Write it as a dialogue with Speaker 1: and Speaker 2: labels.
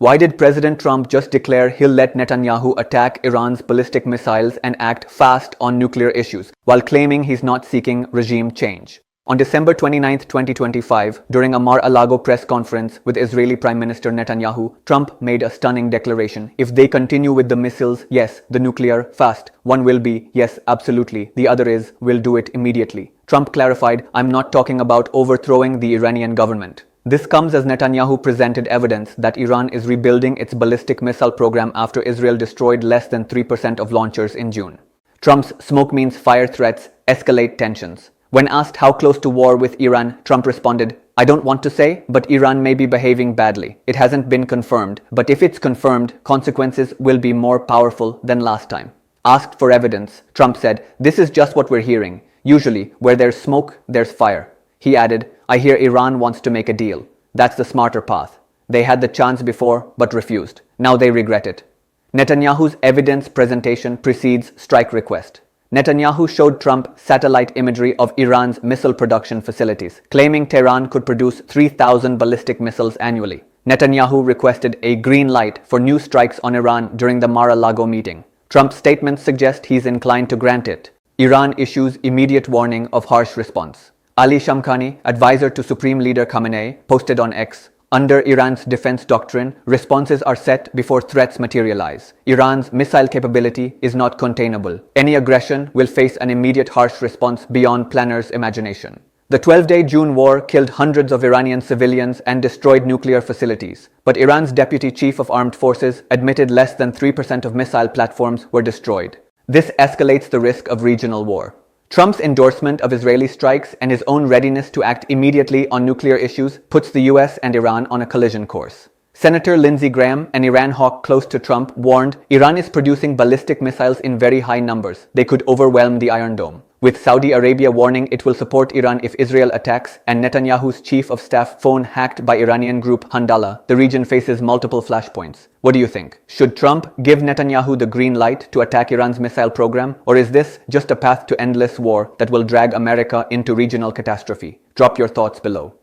Speaker 1: Why did President Trump just declare he'll let Netanyahu attack Iran's ballistic missiles and act fast on nuclear issues, while claiming he's not seeking regime change? On December 29, 2025, during a Mar-a-Lago press conference with Israeli Prime Minister Netanyahu, Trump made a stunning declaration. If they continue with the missiles, yes, the nuclear, fast. One will be, yes, absolutely. The other is, we'll do it immediately. Trump clarified, I'm not talking about overthrowing the Iranian government. This comes as Netanyahu presented evidence that Iran is rebuilding its ballistic missile program after Israel destroyed less than 3% of launchers in June. Trump's smoke means fire threats escalate tensions. When asked how close to war with Iran, Trump responded, I don't want to say, but Iran may be behaving badly. It hasn't been confirmed, but if it's confirmed, consequences will be more powerful than last time. Asked for evidence, Trump said, this is just what we're hearing. Usually, where there's smoke, there's fire. He added, I hear Iran wants to make a deal. That's the smarter path. They had the chance before, but refused. Now they regret it. Netanyahu's evidence presentation precedes strike request. Netanyahu showed Trump satellite imagery of Iran's missile production facilities, claiming Tehran could produce 3,000 ballistic missiles annually. Netanyahu requested a green light for new strikes on Iran during the Mar-a-Lago meeting. Trump's statements suggest he's inclined to grant it. Iran issues immediate warning of harsh response. Ali Shamkhani, advisor to Supreme Leader Khamenei, posted on X, under Iran's defense doctrine, responses are set before threats materialize. Iran's missile capability is not containable. Any aggression will face an immediate harsh response beyond planners' imagination. The 12-day June war killed hundreds of Iranian civilians and destroyed nuclear facilities. But Iran's deputy chief of armed forces admitted less than 3% of missile platforms were destroyed. This escalates the risk of regional war. Trump's endorsement of Israeli strikes and his own readiness to act immediately on nuclear issues puts the U.S. and Iran on a collision course. Senator Lindsey Graham, an Iran hawk close to Trump, warned Iran is producing ballistic missiles in very high numbers. They could overwhelm the Iron Dome. With Saudi Arabia warning it will support Iran if Israel attacks, and Netanyahu's chief of staff phone hacked by Iranian group Hezbollah, the region faces multiple flashpoints. What do you think? Should Trump give Netanyahu the green light to attack Iran's missile program? Or is this just a path to endless war that will drag America into regional catastrophe? Drop your thoughts below.